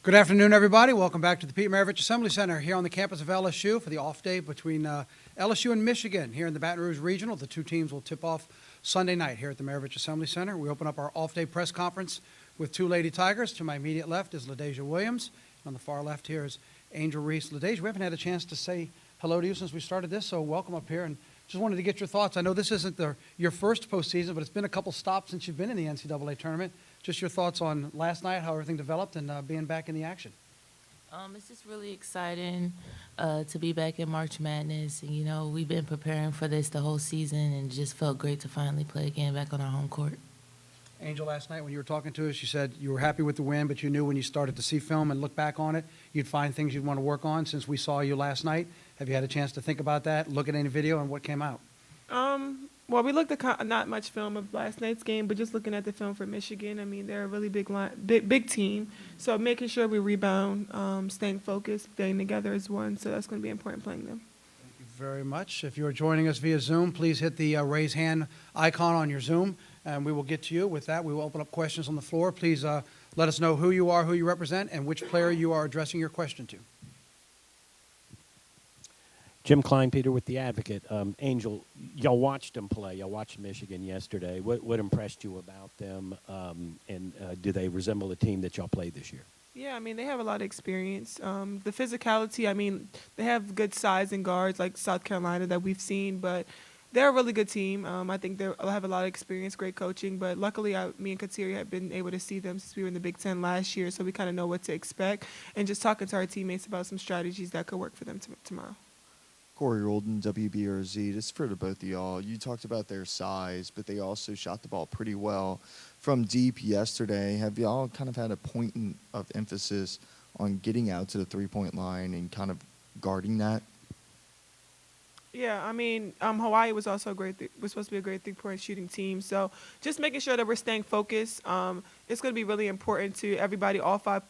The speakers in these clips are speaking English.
Good afternoon, everybody. Welcome back to the Pete Maravich Assembly Center here on the campus of LSU for the off day between LSU and Michigan here in the Baton Rouge Regional. The two teams will tip off Sunday night here at the Maravich Assembly Center. We open up our off-day press conference with two Lady Tigers. To my immediate left is LaDeja Williams. On the far left here is Angel Reese. LaDeja, we haven't had a chance to say hello to you since we started this, so welcome up here. And just wanted to get your thoughts. I know this isn't your first postseason, but it's been a couple stops since you've been in the NCAA tournament. Just your thoughts on last night, how everything developed, and being back in the action. It's just really exciting to be back in March Madness. And, you know, we've been preparing for this the whole season, and it just felt great to finally play again back on our home court. Angel, last night when you were talking to us, you said you were happy with the win, but you knew when you started to see film and look back on it, you'd find things you'd want to work on. Since we saw you last night, have you had a chance to think about that, look at any video, and what came out? Well, we looked at not much film of last night's game, but just looking at the film for Michigan, I mean, they're a really big team. So making sure we rebound, staying focused, staying together as one. So that's going to be important playing them. Thank you very much. If you're joining us via Zoom, please hit the raise hand icon on your Zoom, and we will get to you. With that, we will open up questions on the floor. Please let us know who you are, who you represent, and which player you are addressing your question to. Jim Kleinpeter with The Advocate. Angel, y'all watched them play. Y'all watched Michigan yesterday. What impressed you about them, and do they resemble the team that y'all played this year? Yeah, I mean, they have a lot of experience. The physicality, I mean, they have good size and guards like South Carolina that we've seen, but they're a really good team. I think they have a lot of experience, great coaching, but luckily me and Kateri have been able to see them since we were in the Big Ten last year, so we kind of know what to expect, and just talking to our teammates about some strategies that could work for them tomorrow. Corey Roldan, WBRZ. This is for the both of y'all. You talked about their size, but they also shot the ball pretty well from deep yesterday. Have y'all kind of had a point of emphasis on getting out to the three-point line and kind of guarding that? Yeah, I mean, Hawaii was also was supposed to be a great three-point shooting team. So just making sure that we're staying focused. It's going to be really important to everybody, all five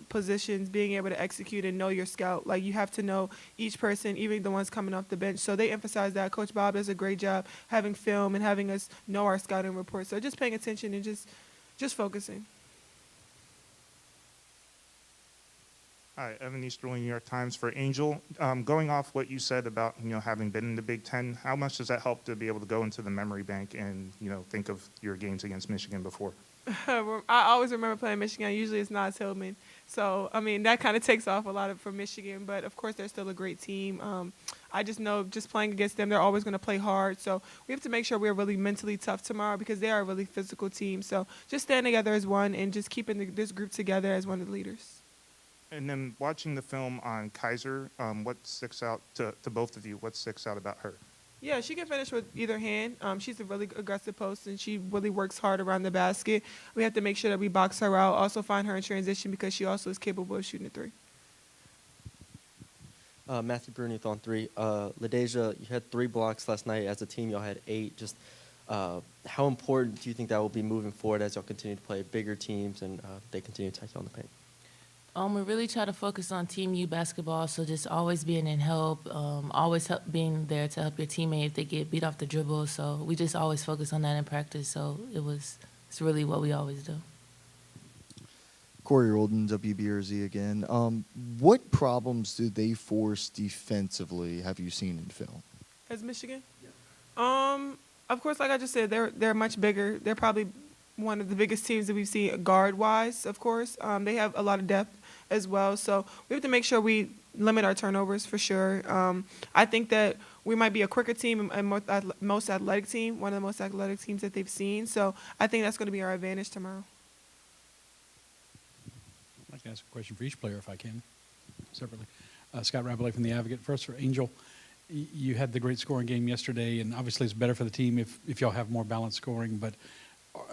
positions, being able to execute and know your scout. Like, you have to know each person, even the ones coming off the bench. So they emphasize that. Coach Bob does a great job having film and having us know our scouting report. So just paying attention and just focusing. Hi, Evan Easterling, New York Times. For Angel, going off what you said about, having been in the Big Ten, how much does that help to be able to go into the memory bank and, think of your games against Michigan before? I always remember playing Michigan. Usually it's Nas Hillman. So, I mean, that kind of takes off a lot from Michigan. But, of course, they're still a great team. I just know just playing against them, they're always going to play hard. So we have to make sure we're really mentally tough tomorrow because they are a really physical team. So just stand together as one and just keeping this group together as one of the leaders. And then watching the film on Kaiser, what sticks out to both of you? What sticks out about her? Yeah, she can finish with either hand. She's a really aggressive post, and she really works hard around the basket. We have to make sure that we box her out, also find her in transition because she also is capable of shooting a three. Matthew Brunieth on three. LaDeja, you had 3 blocks last night. As a team, y'all had 8. Just how important do you think that will be moving forward as y'all continue to play bigger teams and they continue to take you on the paint? We really try to focus on Team U basketball, so just always being in help, always being there to help your teammate if they get beat off the dribble. So we just always focus on that in practice. So it's really what we always do. Corey Roldan, WBRZ again. What problems do they force defensively have you seen in film? As Michigan? Yeah. Of course, like I just said, they're much bigger. They're probably one of the biggest teams that we've seen guard-wise, of course. They have a lot of depth as well. So we have to make sure we limit our turnovers for sure. I think that we might be a quicker team and most athletic team, one of the most athletic teams that they've seen. So I think that's going to be our advantage tomorrow. I'd like to ask a question for each player if I can, separately. Scott Rabalais from The Advocate. First for Angel, you had the great scoring game yesterday, and obviously it's better for the team if y'all have more balanced scoring, but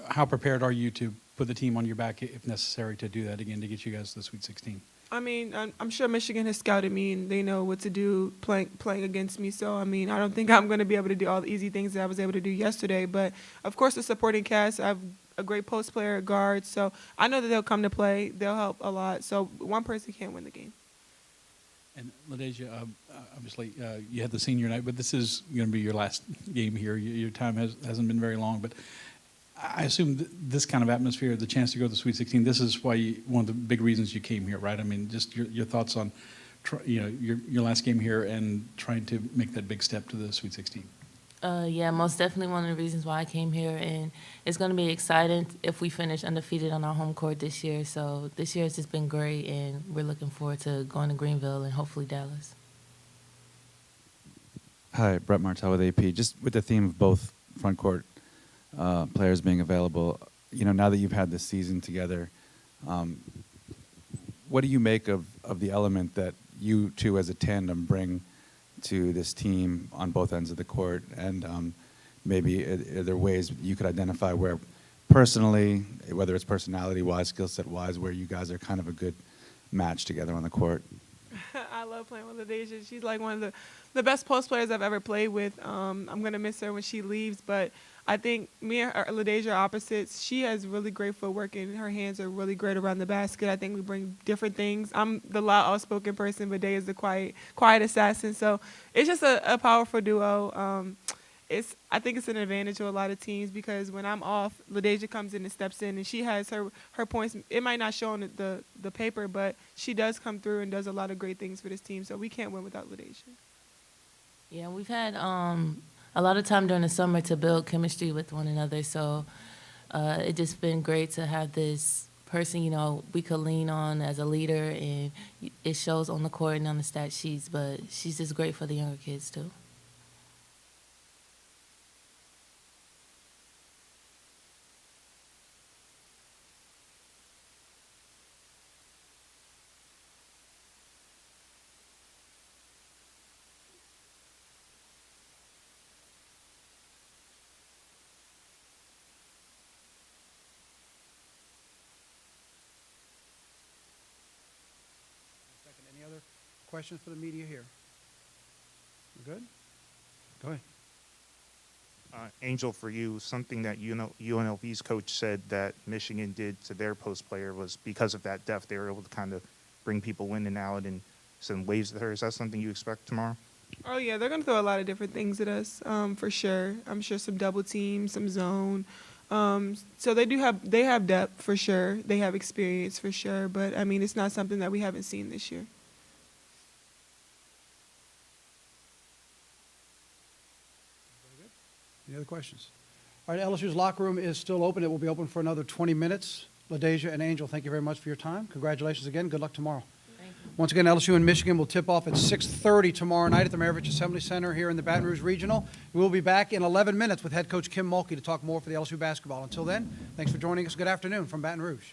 how prepared are you to put the team on your back if necessary to do that again to get you guys to the Sweet 16? I mean, I'm sure Michigan has scouted me and they know what to do playing against me. So, I mean, I don't think I'm going to be able to do all the easy things that I was able to do yesterday. But, of course, the supporting cast, I have a great post player, guard. So I know that they'll come to play. They'll help a lot. So one person can't win the game. And LaDeja, obviously, you had the senior night, but this is going to be your last game here. Your time hasn't been very long. But I assume this kind of atmosphere, the chance to go to the Sweet 16, this is why one of the big reasons you came here, right? I mean, just your thoughts on, your last game here and trying to make that big step to the Sweet 16. Yeah, most definitely one of the reasons why I came here, and it's going to be exciting if we finish undefeated on our home court this year. So this year has just been great, and we're looking forward to going to Greenville and hopefully Dallas. Hi, Brett Martell with AP. Just with the theme of both front court players being available, now that you've had this season together, what do you make of the element that you two as a tandem bring to this team on both ends of the court? And maybe are there ways you could identify where personally, whether it's personality-wise, skill set-wise, where you guys are kind of a good match together on the court? I love playing with LaDasia. She's like one of the best post players I've ever played with. I'm going to miss her when she leaves, but I think me and LaDasia are opposites. She has really great footwork, and her hands are really great around the basket. I think we bring different things. I'm the loud, outspoken person, but Day is the quiet assassin. So it's just a powerful duo. I think it's an advantage to a lot of teams because when I'm off, LaDasia comes in and steps in, and she has her points. It might not show on the paper, but she does come through and does a lot of great things for this team. So we can't win without LaDasia. Yeah, we've had a lot of time during the summer to build chemistry with one another. So it's just been great to have this person, we could lean on as a leader, and it shows on the court and on the stat sheets, but she's just great for the younger kids too. Any other questions for the media here? We're good? Go ahead. Angel, for you, something that UNLV's coach said that Michigan did to their post player was because of that depth, they were able to kind of bring people in and out and send waves at her. Is that something you expect tomorrow? Oh, yeah, they're going to throw a lot of different things at us, for sure. I'm sure some double team, some zone. So they have depth for sure. They have experience for sure. But, I mean, it's not something that we haven't seen this year. Any other questions? All right, LSU's locker room is still open. It will be open for another 20 minutes. LaDasia and Angel, thank you very much for your time. Congratulations again. Good luck tomorrow. Thank you. Once again, LSU and Michigan will tip off at 6:30 tomorrow night at the Maravich Assembly Center here in the Baton Rouge Regional. We'll be back in 11 minutes with head coach Kim Mulkey to talk more for the LSU basketball. Until then, thanks for joining us. Good afternoon from Baton Rouge.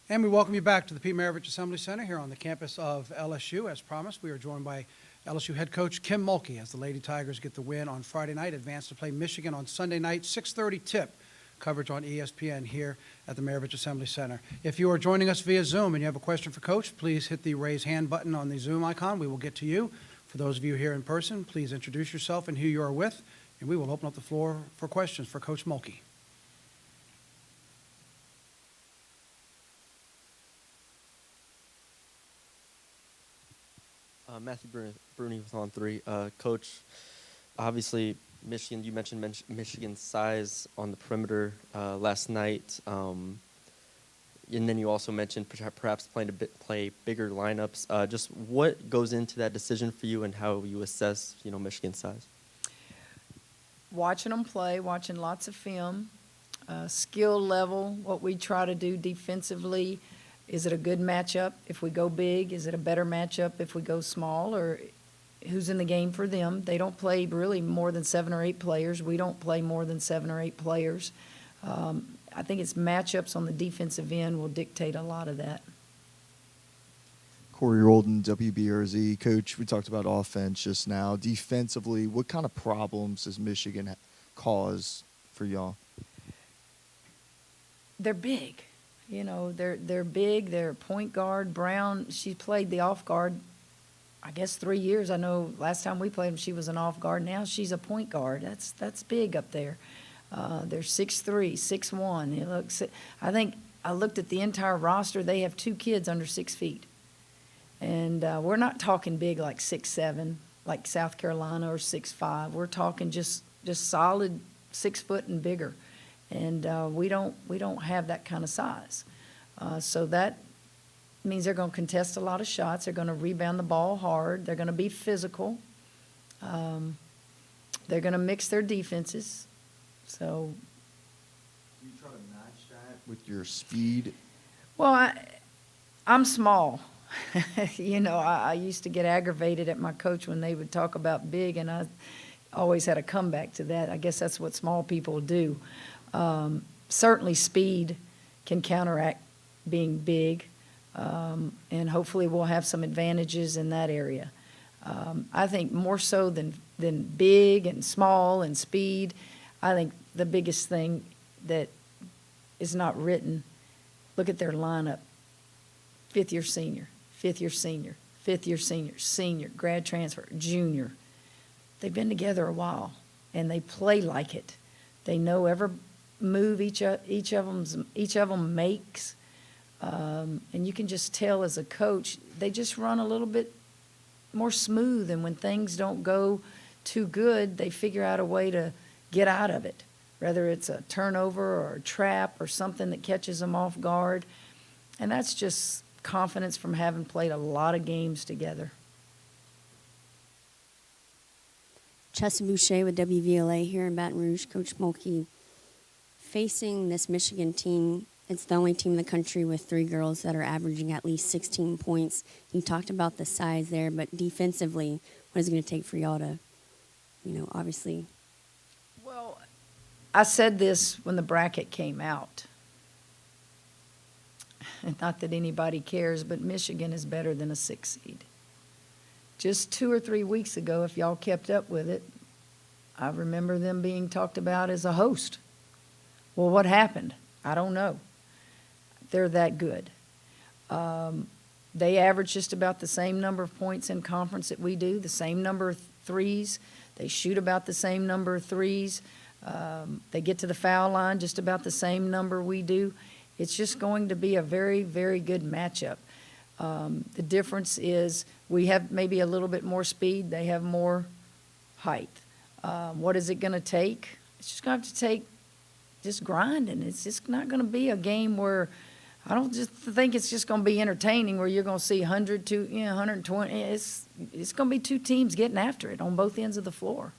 And we welcome you back to the Pete Maravich Assembly Center here on the campus of LSU. As promised, we are joined by LSU head coach Kim Mulkey as the Lady Tigers get the win on Friday night, advance to play Michigan on Sunday night, 6:30 tip. Coverage on ESPN here at the Maravich Assembly Center. If you are joining us via Zoom and you have a question for Coach, please hit the raise hand button on the Zoom icon. We will get to you. For those of you here in person, please introduce yourself and who you are with, and we will open up the floor for questions for Coach Mulkey. Matthew Bruni with On 3. Coach, obviously, Michigan, you mentioned Michigan's size on the perimeter last night. And then you also mentioned perhaps play bigger lineups. Just what goes into that decision for you and how you assess, Michigan's size? Watching them play, watching lots of film, skill level, what we try to do defensively. Is it a good matchup if we go big? Is it a better matchup if we go small? Or who's in the game for them? They don't play really more than 7 or 8 players. We don't play more than 7 or 8 players. I think it's matchups on the defensive end will dictate a lot of that. Corey Roldan, WBRZ. Coach, we talked about offense just now. Defensively, what kind of problems does Michigan cause for y'all? They're big. They're big. They're point guard. Brown, she played the off guard, I guess 3 years. I know last time we played them, she was an off guard. Now she's a point guard. That's big up there. They're 6'3", 6'1". I think I looked at the entire roster. They have 2 kids under 6 feet. And we're not talking big like 6'7", like South Carolina, or 6'5". We're talking just solid 6 foot and bigger. And we don't have that kind of size. So that means they're going to contest a lot of shots. They're going to rebound the ball hard. They're going to be physical. They're going to mix their defenses. So You try to match that with your speed. Well, I'm small. I used to get aggravated at my coach when they would talk about big, and I always had a comeback to that. I guess that's what small people do. Certainly speed can counteract being big, and hopefully we'll have some advantages in that area. I think more so than big and small and speed, I think the biggest thing that is not written, look at their lineup. 5th-year senior, 5th-year senior, 5th-year senior, senior, grad transfer, junior. They've been together a while, and they play like it. They know every move each of them makes, and you can just tell as a coach, they just run a little bit more smooth, and when things don't go too good, they figure out a way to get out of it, whether it's a turnover or a trap or something that catches them off guard. And that's just confidence from having played a lot of games together. Chessa Boucher with WVLA here in Baton Rouge. Coach Mulkey, facing this Michigan team, it's the only team in the country with 3 girls that are averaging at least 16 points. You talked about the size there, but defensively, what is it going to take for y'all to, obviously? Well, I said this when the bracket came out. Not that anybody cares, but Michigan is better than a 6 seed. Just 2 or 3 weeks ago, if y'all kept up with it, I remember them being talked about as a host. Well, what happened? I don't know. They're that good. They average just about the same number of points in conference that we do, the same number of threes. They shoot about the same number of threes. They get to the foul line just about the same number we do. It's just going to be a very, very good matchup. The difference is we have maybe a little bit more speed. They have more height. What is it going to take? It's just going to have to take just grinding. It's just not going to be a game where I don't just think it's just going to be entertaining where you're going to see 100 to 120. It's going to be 2 teams getting after it on both ends of the floor.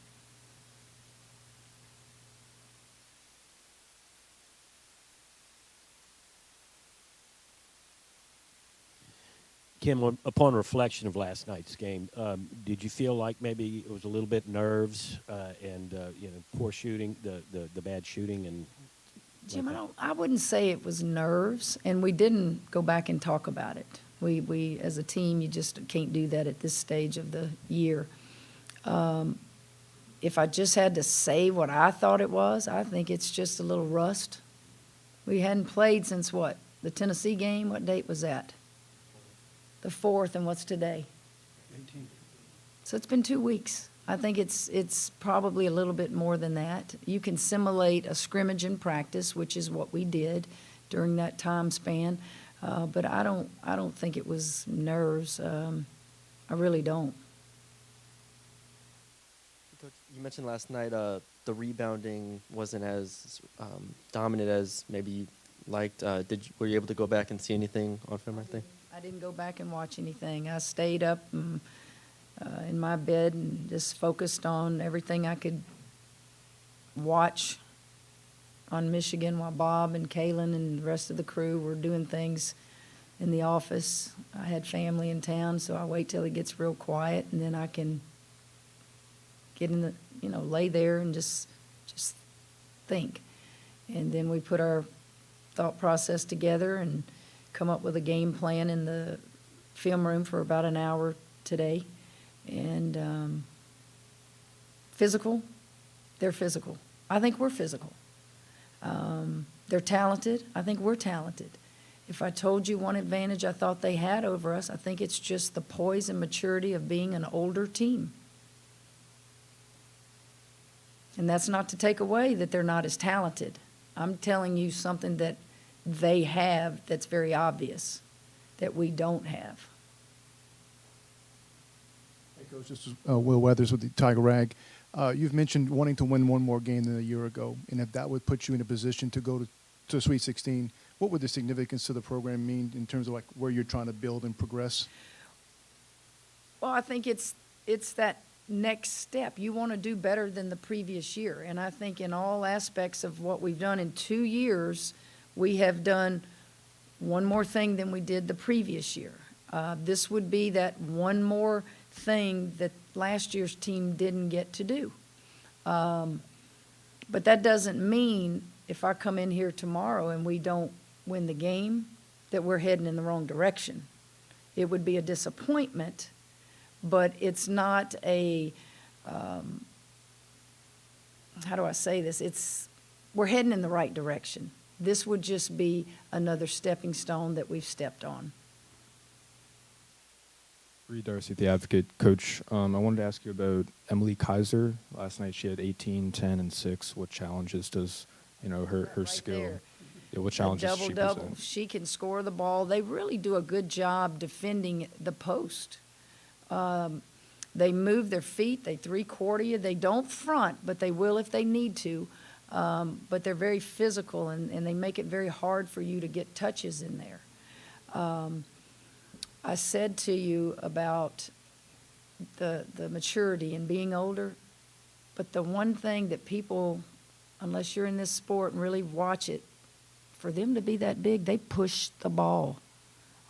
Kim, upon reflection of last night's game, did you feel like maybe it was a little bit nerves and poor shooting, the bad shooting, and Jim, I wouldn't say it was nerves, and we didn't go back and talk about it. We as a team, you just can't do that at this stage of the year. If I just had to say what I thought it was, I think it's just a little rust. We hadn't played since what? The Tennessee game? What date was that? The 4th, and what's today? 18. So it's been 2 weeks. I think it's probably a little bit more than that. You can simulate a scrimmage in practice, which is what we did during that time span, but I don't think it was nerves. I really don't. Coach, you mentioned last night the rebounding wasn't as dominant as maybe you liked. Were you able to go back and see anything on film, I think? I didn't go back and watch anything. I stayed up and, in my bed and just focused on everything I could watch on Michigan while Bob and Kaylin and the rest of the crew were doing things in the office. I had family in town, so I wait till it gets real quiet, and then I can get in the, lay there and just think. And then we put our thought process together and come up with a game plan in the film room for about an hour today. And physical, they're physical. I think we're physical. They're talented. I think we're talented. If I told you one advantage I thought they had over us, I think it's just the poise and maturity of being an older team. And that's not to take away that they're not as talented. I'm telling you something that they have that's very obvious that we don't have. Hey, Coach, this is Will Weathers with the Tiger Rag. You've mentioned wanting to win one more game than a year ago, and if that would put you in a position to go to Sweet 16, what would the significance to the program mean in terms of like where you're trying to build and progress? Well, I think it's that next step. You want to do better than the previous year, and I think in all aspects of what we've done in 2 years, we have done one more thing than we did the previous year. This would be that one more thing that last year's team didn't get to do. But that doesn't mean if I come in here tomorrow and we don't win the game, that we're heading in the wrong direction. It would be a disappointment, but it's not a, how do I say this? We're heading in the right direction. This would just be another stepping stone that we've stepped on. Reed Darcy, the Advocate. Coach, I wanted to ask you about Emily Kaiser. Last night she had 18, 10, and 6. What challenges does, her Right skill, there. what challenges does she Double-double. present? She can score the ball. They really do a good job defending the post. They move their feet. They three-quarter you. They don't front, but they will if they need to. But they're very physical, and they make it very hard for you to get touches in there. I said to you about the maturity and being older, but the one thing that people, unless you're in this sport and really watch it, for them to be that big, they push the ball.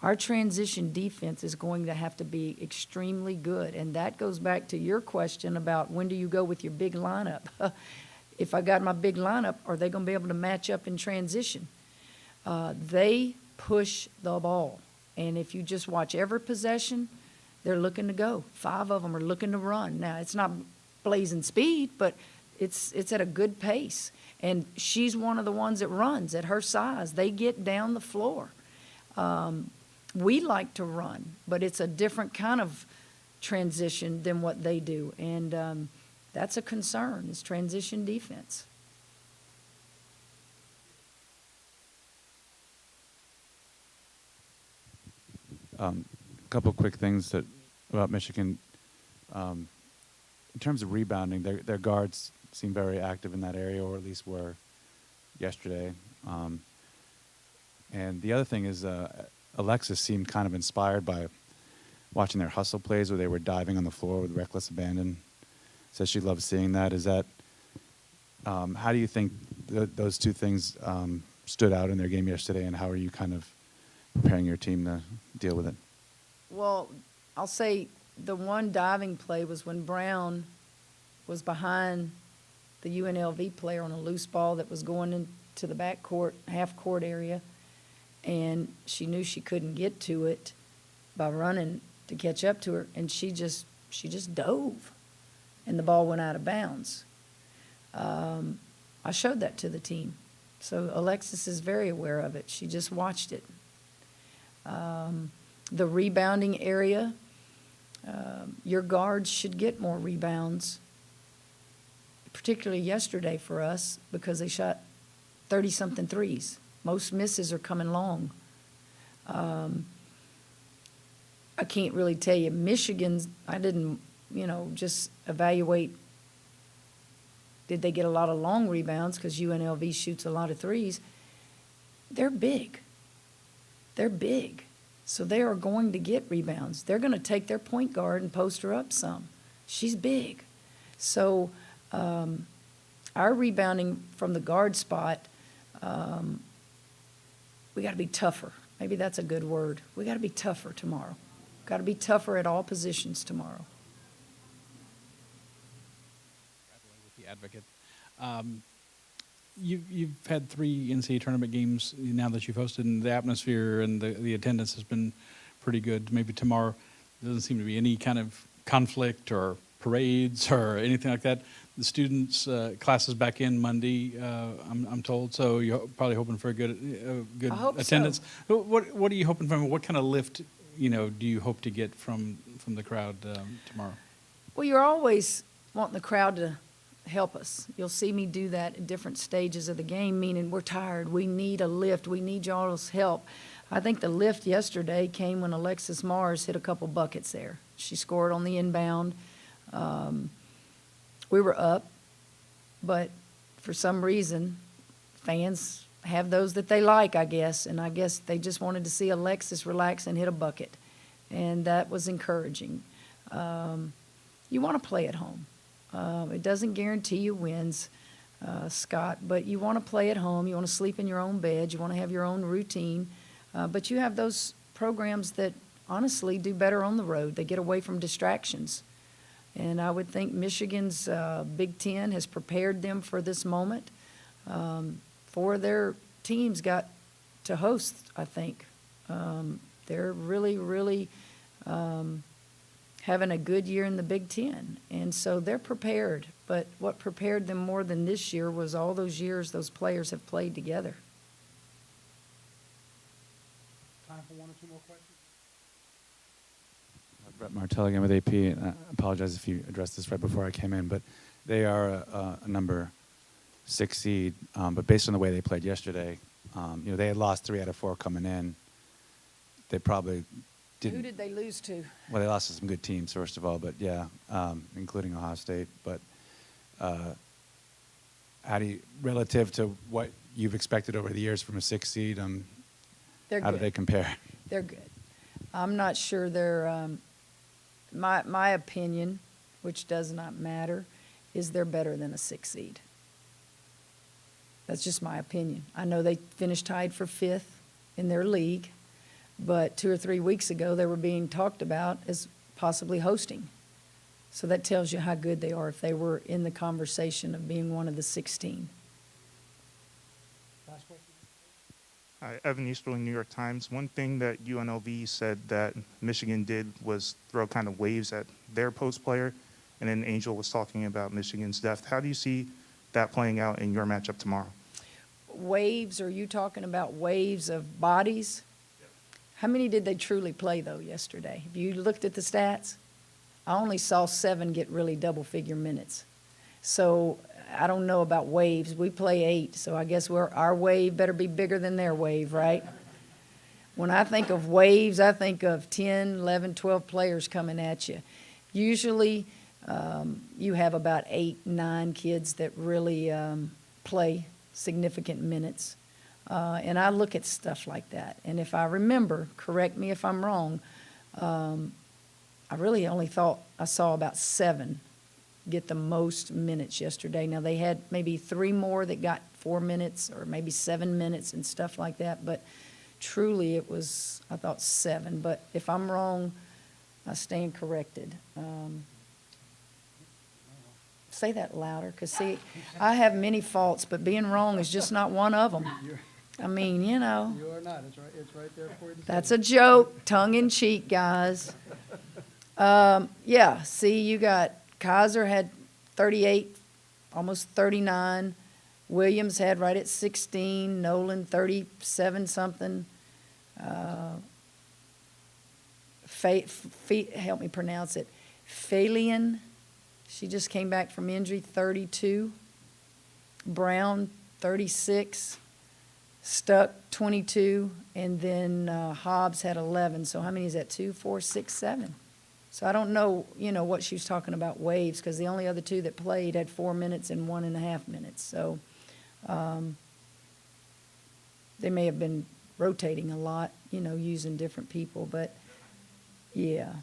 Our transition defense is going to have to be extremely good, and that goes back to your question about when do you go with your big lineup. If I got my big lineup, are they going to be able to match up in transition? They push the ball. And if you just watch every possession, they're looking to go. 5 of them are looking to run. Now, it's not blazing speed, but it's at a good pace. And she's one of the ones that runs at her size. They get down the floor. We like to run, but it's a different kind of transition than what they do. And that's a concern, is transition defense. A couple of quick things about Michigan. In terms of rebounding, their guards seem very active in that area, or at least were yesterday. And the other thing is Alexis seemed kind of inspired by watching their hustle plays where they were diving on the floor with reckless abandon. Says she loves seeing that. Is that how do you think those two things stood out in their game yesterday, and how are you kind of preparing your team to deal with it? Well, I'll say the one diving play was when Brown was behind the UNLV player on a loose ball that was going to the back court, half court area, and she knew she couldn't get to it by running to catch up to her, and she just dove, and the ball went out of bounds. I showed that to the team. So Alexis is very aware of it. She just watched it. The rebounding area, your guards should get more rebounds, particularly yesterday for us because they shot 30-something threes. Most misses are coming long. I can't really tell you. Michigan's, I didn't, just evaluate, did they get a lot of long rebounds because UNLV shoots a lot of threes. They're big. They're big. So they are going to get rebounds. They're going to take their point guard and post her up some. She's big. So our rebounding from the guard spot, we got to be tougher. Maybe that's a good word. We got to be tougher tomorrow. Got to be tougher at all positions tomorrow. With the Advocate. You've had 3 NCAA tournament games now that you've hosted, and the atmosphere and the attendance has been pretty good. Maybe tomorrow there doesn't seem to be any kind of conflict or parades or anything like that. The students' classes back in Monday, I'm told, so you're probably hoping for a good I hope attendance. so. What are you hoping for? What kind of lift do you hope to get from the crowd tomorrow? Well, you're always wanting the crowd to help us. You'll see me do that in different stages of the game, meaning we're tired. We need a lift. We need y'all's help. I think the lift yesterday came when Alexis Mars hit a couple buckets there. She scored on the inbound. We were up, but for some reason, fans have those that they like, I guess, and I guess they just wanted to see Alexis relax and hit a bucket, and that was encouraging. You want to play at home. It doesn't guarantee you wins, Scott, but you want to play at home. You want to sleep in your own bed. You want to have your own routine, but you have those programs that honestly do better on the road. They get away from distractions. And I would think Michigan's Big Ten has prepared them for this moment. 4 of their teams got to host, I think. They're really, really having a good year in the Big Ten. And so they're prepared. But what prepared them more than this year was all those years those players have played together. Time for 1 or 2 more questions. Brett Martell again with AP, and I apologize if you addressed this right before I came in, but they are a number 6 seed, but based on the way they played yesterday, they had lost 3 out of 4 coming in. They probably didn't. Who did they lose to? Well, they lost to some good teams, first of all, but yeah, including Ohio State. But how do you, relative to what you've expected over the years from a 6 seed, They're how good. do they compare? They're good. I'm not sure they're my opinion, which does not matter, is they're better than a 6 seed. That's just my opinion. I know they finished tied for 5th in their league, but 2 or 3 weeks ago they were being talked about as possibly hosting. So that tells you how good they are if they were in the conversation of being one of the 16. Last question. Hi, Evan Easterling, New York Times. One thing that UNLV said that Michigan did was throw kind of waves at their post player, and then Angel was talking about Michigan's depth. How do you see that playing out in your matchup tomorrow? Waves, are you talking about waves of bodies? Yep. How many did they truly play, though, yesterday? Have you looked at the stats? I only saw 7 get really double-figure minutes. So I don't know about waves. We play 8, so I guess our wave better be bigger than their wave, right? When I think of waves, I think of 10, 11, 12 players coming at you. Usually you have about 8, 9 kids that really play significant minutes. And I look at stuff like that. And if I remember, correct me if I'm wrong, I really only thought I saw about 7 get the most minutes yesterday. Now, they had maybe 3 more that got 4 minutes or maybe 7 minutes and stuff like that, but truly it was, I thought, 7. But if I'm wrong, I stand corrected. Say that louder, because see, I have many faults, but being wrong is just not one of them. I mean, you know. You are not. It's right there for you to say. That's a joke, tongue in cheek, guys. Yeah, see, you got Kaiser had 38, almost 39. Williams had right at 16. Nolan 37 something. Help me pronounce it. Phalian, she just came back from injury, 32. Brown 36. Stuck 22, and then Hobbs had 11. So how many is that? 2, 4, 6, 7. So I don't know, what she was talking about waves, because the only other two that played had 4 minutes and 1.5 minutes. So they may have been rotating a lot, using different people, but yeah.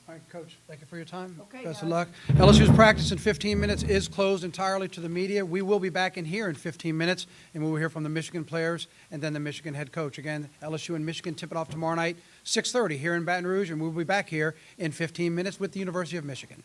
All right, Coach, thank you for your time. Okay, Best of guys. luck. LSU's practice in 15 minutes is closed entirely to the media. We will be back in here in 15 minutes, and we will hear from the Michigan players and then the Michigan head coach. Again, LSU and Michigan tip it off tomorrow night, 6:30 here in Baton Rouge, and we'll be back here in 15 minutes with the University of Michigan.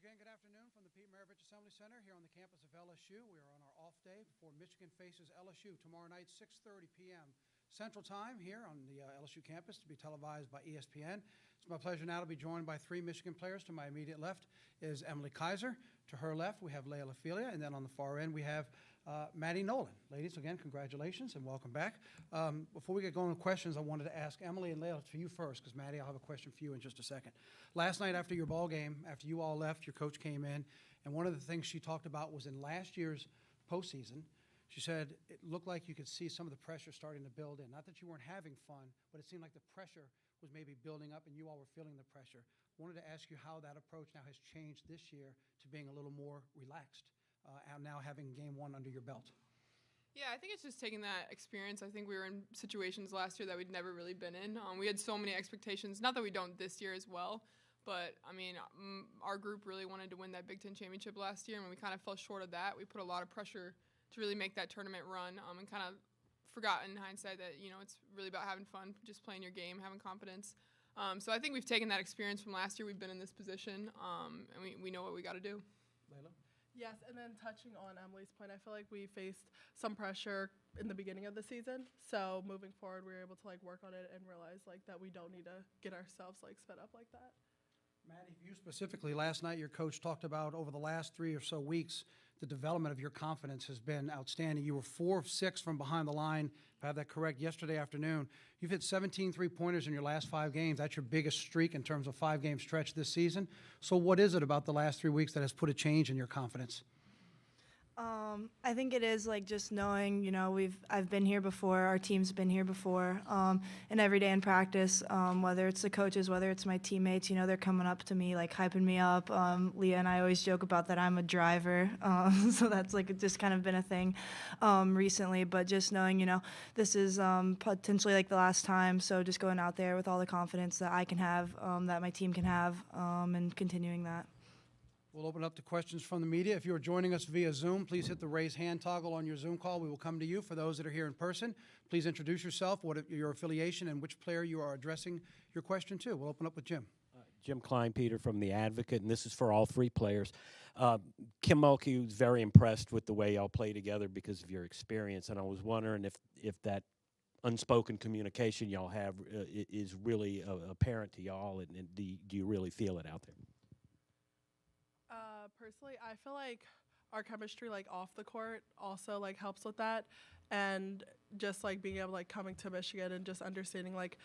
again, good afternoon from the Pete Maravich Assembly Center here on the campus of LSU. We are on our off day before Michigan faces LSU tomorrow night, 6:30 p.m. Central Time here on the LSU campus, to be televised by ESPN. It's my pleasure now to be joined by three Michigan players. To my immediate left is Emily Kaiser. To her left, we have Layla Filia, and then on the far end, we have Maddie Nolan. Ladies, again, congratulations and welcome back. Before we get going with questions, I wanted to ask Emily and Layla for you first, because Maddie, I'll have a question for you in just a second. Last night after your ball game, after you all left, your coach came in, and one of the things she talked about was in last year's postseason, she said it looked like you could see some of the pressure starting to build in. Not that you weren't having fun, but it seemed like the pressure was maybe building up and you all were feeling the pressure. I wanted to ask you how that approach now has changed this year to being a little more relaxed, and now having game one under your belt. Yeah, I think it's just taking that experience. I think we were in situations last year that we'd never really been in. We had so many expectations, not that we don't this year as well, but, I mean, our group really wanted to win that Big Ten championship last year, and when we kind of fell short of that, we put a lot of pressure to really make that tournament run, and kind of forgot in hindsight that, you know, it's really about having fun, just playing your game, having confidence. So I think we've taken that experience from last year. We've been in this position, and we know what we got to do. Layla? Yes, and then touching on Emily's point, I feel like we faced some pressure in the beginning of the season. So moving forward, we were able to like work on it and realize like that we don't need to get ourselves like sped up like that. Maddie, for you specifically, last night your coach talked about over the last 3 or so weeks, the development of your confidence has been outstanding. You were 4 of 6 from behind the line, if I have that correct, yesterday afternoon. You've hit 17 three-pointers in your last 5 games. That's your biggest streak in terms of 5-game stretch this season. So what is it about the last 3 weeks that has put a change in your confidence? I think it is like just knowing, you know, I've been here before, our team's been here before, and every day in practice, whether it's the coaches, whether it's my teammates, you know, they're coming up to me, like hyping me up. Leah and I always joke about that I'm a driver, so that's like just kind of been a thing recently, but just knowing, you know, this is potentially like the last time, so just going out there with all the confidence that I can have, that my team can have, and continuing that. We'll open up to questions from the media. If you are joining us via Zoom, please hit the raise hand toggle on your Zoom call. We will come to you. For those that are here in person, please introduce yourself, what your affiliation, and which player you are addressing your question to. We'll open up with Jim. Jim Klein, Peter, from The Advocate, and this is for all three players. Kim Mulkey was very impressed with the way y'all play together because of your experience, and I was wondering if that unspoken communication y'all have is really apparent to y'all, and do you really feel it out there? Personally, I feel like our chemistry, like off the court, also like helps with that, and just like being able like coming to Michigan and just understanding like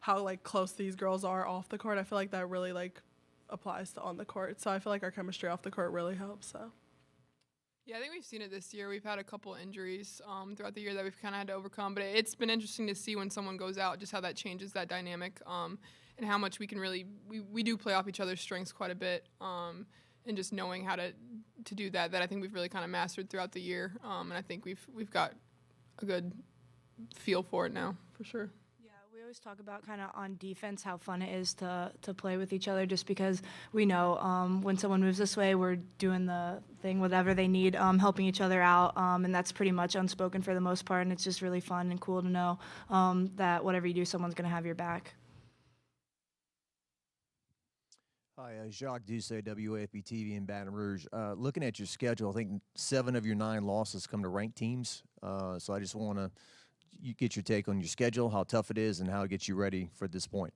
how like close these girls are off the court. I feel like that really like applies to on the court. So I feel like our chemistry off the court really helps. So. Yeah, I think we've seen it this year. We've had a couple injuries throughout the year that we've kind of had to overcome, but it's been interesting to see when someone goes out, just how that changes that dynamic, and how much we can really we do play off each other's strengths quite a bit. And just knowing how to do that I think we've really kind of mastered throughout the year, and I think we've got a good feel for it now, for sure. Yeah, we always talk about kind of on defense how fun it is to play with each other, just because we know when someone moves this way, we're doing the thing, whatever they need, helping each other out, and that's pretty much unspoken for the most part, and it's just really fun and cool to know that whatever you do, someone's going to have your back. Hi, Jacques Doucet, WAFB-TV in Baton Rouge. Looking at your schedule, I think 7 of your 9 losses come to ranked teams. So I just want to get your take on your schedule, how tough it is, and how it gets you ready for this point.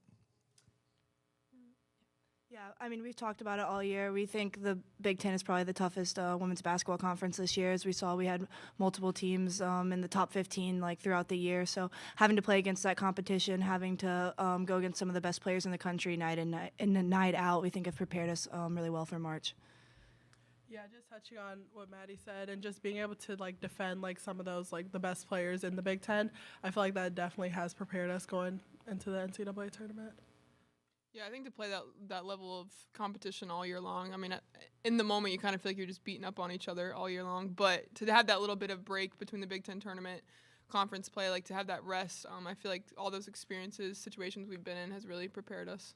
Yeah, I mean, we've talked about it all year. We think the Big Ten is probably the toughest women's basketball conference this year. As we saw, we had multiple teams in the top 15 like throughout the year. So having to play against that competition, having to go against some of the best players in the country night in and night out, we think have prepared us really well for March. Yeah, just touching on what Maddie said and just being able to like defend like some of those like the best players in the Big Ten, I feel like that definitely has prepared us going into the NCAA tournament. Yeah, I think to play that level of competition all year long, I mean, in the moment you kind of feel like you're just beating up on each other all year long, but to have that little bit of break between the Big Ten tournament, conference play, like to have that rest, I feel like all those experiences, situations we've been in has really prepared us.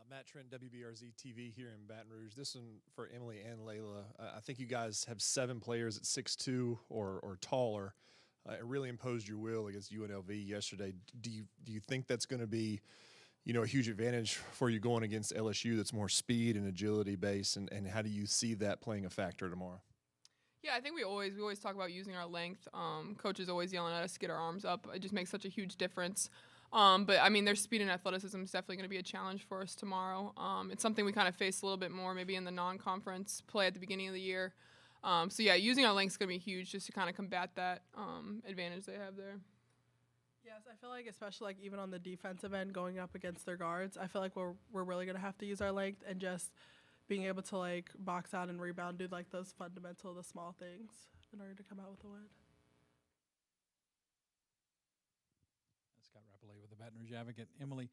Matt Trent, WBRZ TV here in Baton Rouge. This one for Emily and Layla. I think you guys have 7 players at 6'2" or taller. It really imposed your will against UNLV yesterday. Do you think that's going to be, a huge advantage for you going against LSU that's more speed and agility based, and how do you see that playing a factor tomorrow? Yeah, I think we always talk about using our length. Coach is always yelling at us to get our arms up. It just makes such a huge difference. But I mean, their speed and athleticism is definitely going to be a challenge for us tomorrow. It's something we kind of face a little bit more maybe in the non-conference play at the beginning of the year. So yeah, using our length is going to be huge just to kind of combat that advantage they have there. Yes, I feel like especially like even on the defensive end going up against their guards, I feel like we're really going to have to use our length and just being able to like box out and rebound, do like those fundamental, the small things in order to come out with a win. Scott Rappelé with the Baton Rouge Advocate. Emily,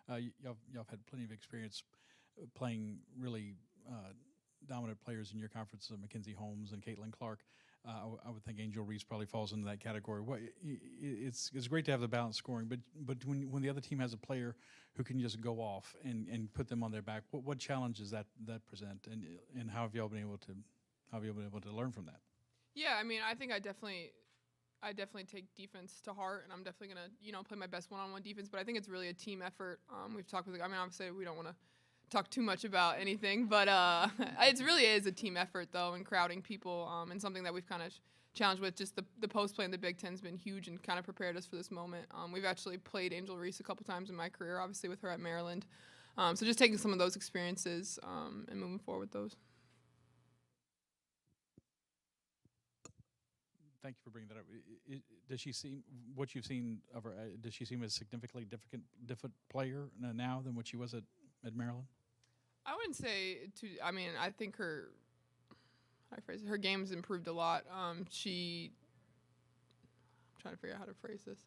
y'all have had plenty of experience playing really dominant players in your conference, Mackenzie Holmes and Caitlin Clark. I would think Angel Reese probably falls into that category. It's great to have the balanced scoring, but when the other team has a player who can just go off and put them on their back, what challenges that present, and how have y'all been able to learn from that? Yeah, I mean, I think I definitely take defense to heart, and I'm definitely gonna play my best one-on-one defense. But I think it's really a team effort. We've talked with. I mean, obviously we don't want to talk too much about anything, but it really is a team effort though, and crowding people, and something that we've kind of challenged with. Just the post play in the Big Ten's been huge and kind of prepared us for this moment. We've actually played Angel Reese a couple times in my career, obviously with her at Maryland. So just taking some of those experiences and moving forward with those. Thank you for bringing that up. Does she seem, what you've seen of her, does she seem a significantly different player now than what she was at Maryland? I wouldn't say I mean, I think her game's improved a lot. I'm trying to figure out how to phrase this.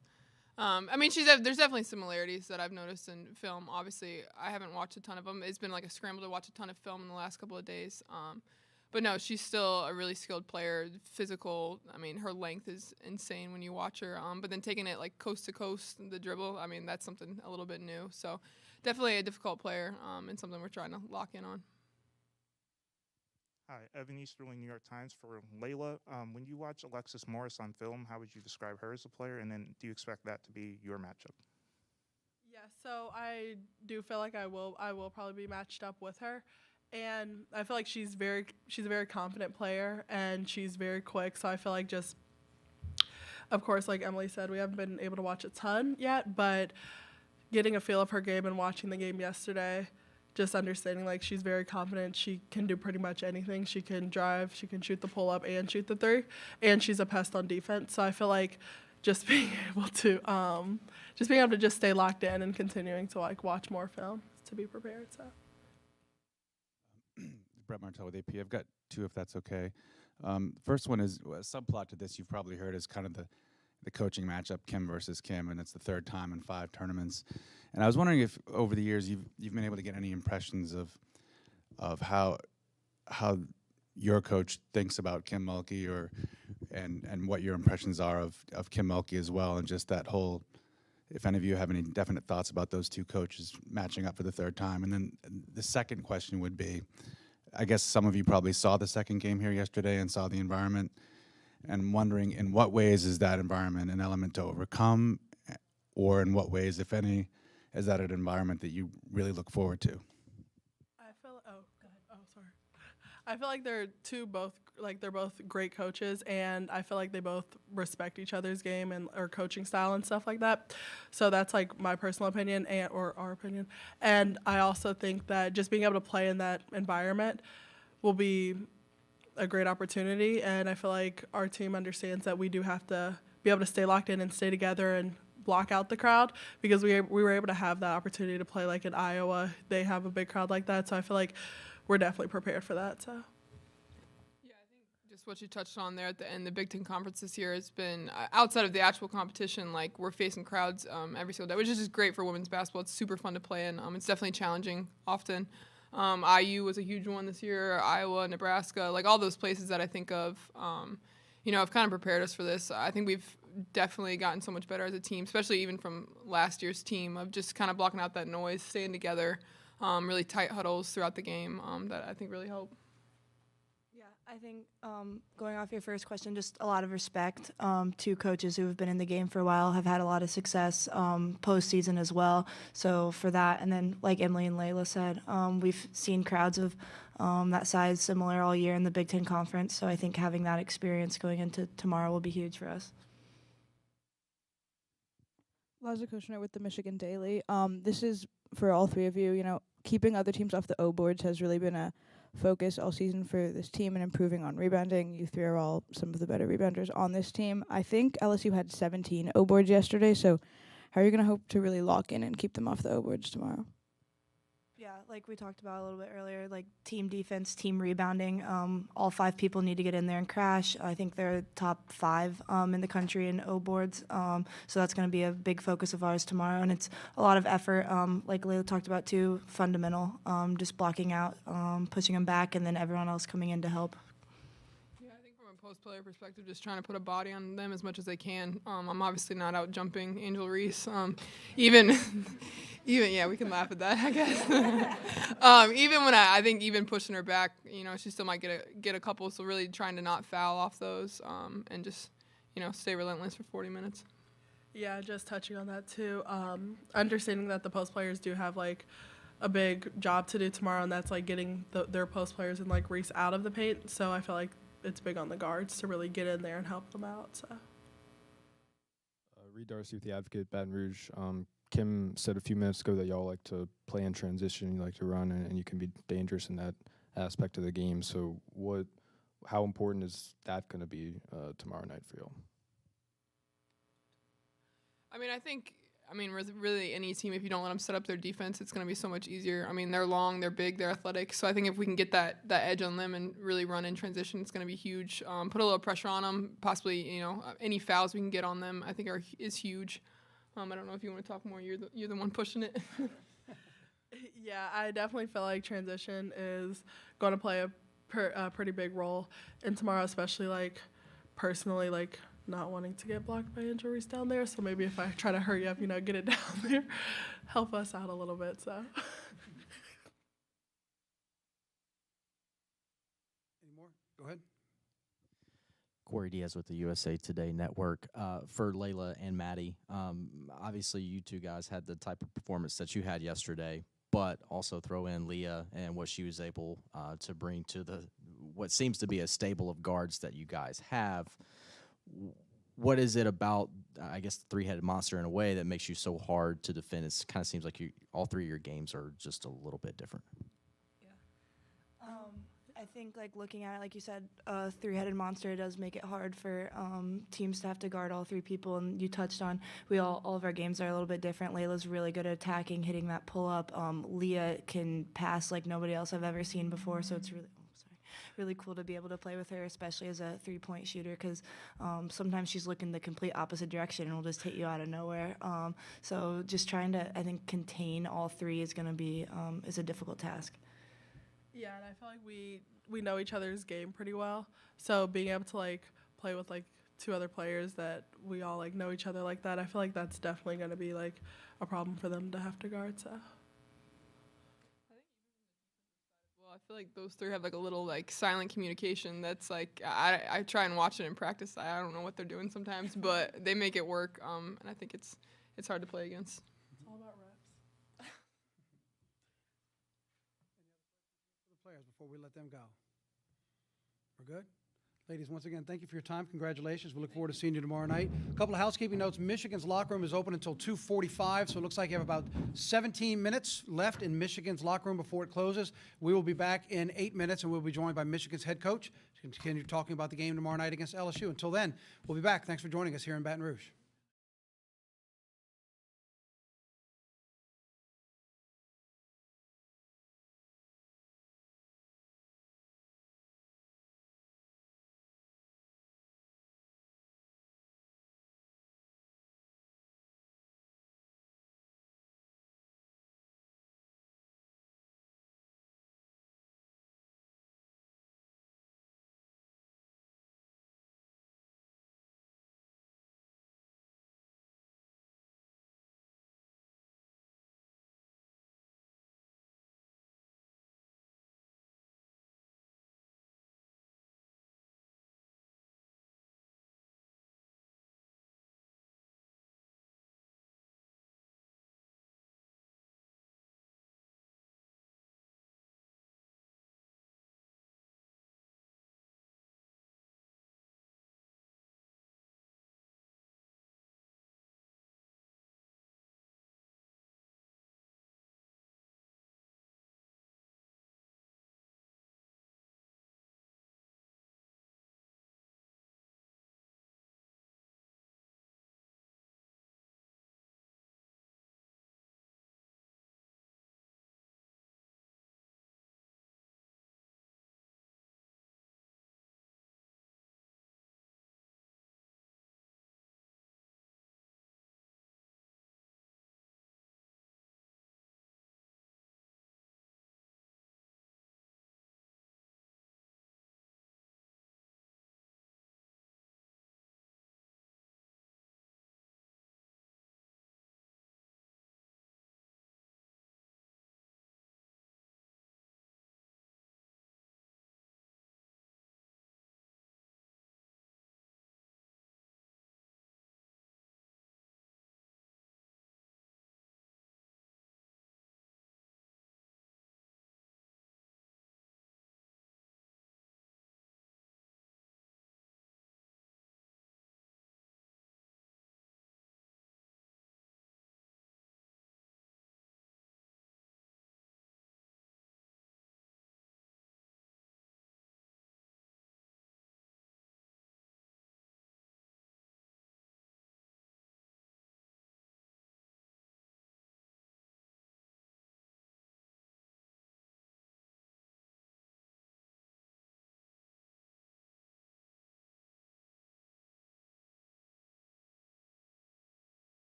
I mean, there's definitely similarities that I've noticed in film. Obviously, I haven't watched a ton of them. It's been like a scramble to watch a ton of film in the last couple of days. But no, she's still a really skilled player, physical. I mean, her length is insane when you watch her. But then taking it like coast to coast, the dribble, I mean, that's something a little bit new. So definitely a difficult player and something we're trying to lock in on. Hi, Evan Easterling, New York Times for Layla. When you watch Alexis Morris on film, how would you describe her as a player? And then do you expect that to be your matchup? Yeah, so I do feel like I will probably be matched up with her. And I feel like she's a very confident player, and she's very quick. So I feel like just, of course, like Emily said, we haven't been able to watch a ton yet, but getting a feel of her game and watching the game yesterday, just understanding like she's very confident. She can do pretty much anything. She can drive, she can shoot the pull up and shoot the three, and she's a pest on defense. So I feel like just being able to just stay locked in and continuing to like watch more film to be prepared. So. Brett Martell with AP. I've got two, if that's okay. First one is a subplot to this you've probably heard is kind of the coaching matchup, Kim versus Kim, and it's the third time in 5 tournaments. And I was wondering if over the years you've been able to get any impressions of how your coach thinks about Kim Mulkey, and what your impressions are of Kim Mulkey as well, and just that whole, if any of you have any definite thoughts about those two coaches matching up for the third time. And then the second question would be, I guess some of you probably saw the second game here yesterday and saw the environment, and wondering in what ways is that environment an element to overcome, or in what ways, if any, is that an environment that you really look forward to? I feel like they're both great coaches, and I feel like they both respect each other's game and or coaching style and stuff like that. So that's like my personal opinion or our opinion. And I also think that just being able to play in that environment will be a great opportunity. And I feel like our team understands that we do have to be able to stay locked in and stay together and block out the crowd, because we were able to have that opportunity to play like in Iowa. They have a big crowd like that. So I feel like we're definitely prepared for that. So. Yeah, I think just what you touched on there at the end, the Big Ten Conference this year has been, outside of the actual competition, like we're facing crowds every single day, which is just great for women's basketball. It's super fun to play in. It's definitely challenging often. IU was a huge one this year, Iowa, Nebraska, like all those places that I think of, have kind of prepared us for this. I think we've definitely gotten so much better as a team, especially even from last year's team, of just kind of blocking out that noise, staying together. Really tight huddles throughout the game that I think really help. Yeah, I think going off your first question, just a lot of respect to coaches who have been in the game for a while, have had a lot of success postseason as well. So for that, and then like Emily and Layla said, we've seen crowds of that size similar all year in the Big Ten Conference. So I think having that experience going into tomorrow will be huge for us. Liza Kushner with the Michigan Daily. This is for all three of you. You know, keeping other teams off the O boards has really been a focus all season for this team and improving on rebounding. You three are all some of the better rebounders on this team. I think LSU had 17 O boards yesterday, so how are you going to hope to really lock in and keep them off the O boards tomorrow? Yeah, like we talked about a little bit earlier, like team defense, team rebounding. All 5 people need to get in there and crash. I think they're top 5 in the country in O boards. So that's going to be a big focus of ours tomorrow. And it's a lot of effort, like Layla talked about too, fundamental, just blocking out, pushing them back, and then everyone else coming in to help. Yeah, I think from a post player perspective, just trying to put a body on them as much as they can. I'm obviously not out jumping Angel Reese. Even yeah, we can laugh at that, I guess. Even when I think even pushing her back, you know, she still might get a couple. So really trying to not foul off those and just, you know, stay relentless for 40 minutes. Yeah, just touching on that too. Understanding that the post players do have like a big job to do tomorrow, and that's like getting their post players and like Reese out of the paint. So I feel like it's big on the guards to really get in there and help them out. So. Reed Darcy with the Advocate, Baton Rouge. Kim said a few minutes ago that y'all like to play in transition, you like to run, and you can be dangerous in that aspect of the game. So how important is that going to be tomorrow night for y'all? I mean, really any team, if you don't let them set up their defense, it's going to be so much easier. I mean, they're long, they're big, they're athletic. So I think if we can get that edge on them and really run in transition, it's going to be huge. Put a little pressure on them, possibly, you know, any fouls we can get on them, I think is huge. I don't know if you want to talk more. You're the one pushing it. Yeah, I definitely feel like transition is going to play a pretty big role in tomorrow, especially like personally, like not wanting to get blocked by injuries down there. So maybe if I try to hurry up, you know, get it down there, help us out a little bit. So. Any more? Go ahead. Corey Diaz with the USA Today Network. For Layla and Maddie, obviously you two guys had the type of performance that you had yesterday, but also throw in Leah and what she was able to bring to what seems to be a stable of guards that you guys have. What is it about, I guess, the three-headed monster in a way that makes you so hard to defend? It kind of seems like all 3 of your games are just a little bit different. I think, like, looking at it, like you said, a 3-headed monster does make it hard for teams to have to guard all 3 people. And you touched on, all of our games are a little bit different. Layla's really good at attacking, hitting that pull-up. Leah can pass like nobody else I've ever seen before, so it's really cool to be able to play with her, especially as a 3-point shooter, because sometimes she's looking the complete opposite direction and will just hit you out of nowhere. So just trying to, I think, contain all 3 is going to be is a difficult task. Yeah, and I feel like we know each other's game pretty well. So being able to like play with like 2 other players that we all like know each other like that, I feel like that's definitely going to be like a problem for them to have to guard. So. Well, I feel like those 3 have like a little like silent communication that's like I try and watch it in practice. I don't know what they're doing sometimes, but they make it work. And I think it's hard to play against. It's all about reps. Players before we let them go. We're good? Ladies, once again, thank you for your time. Congratulations. We look forward to seeing you tomorrow night. A couple of housekeeping notes. Michigan's locker room is open until 2:45, so it looks like you have about 17 minutes left in Michigan's locker room before it closes. We will be back in 8 minutes, and we'll be joined by Michigan's head coach to continue talking about the game tomorrow night against LSU. Until then, we'll be back. Thanks for joining us here in Baton Rouge.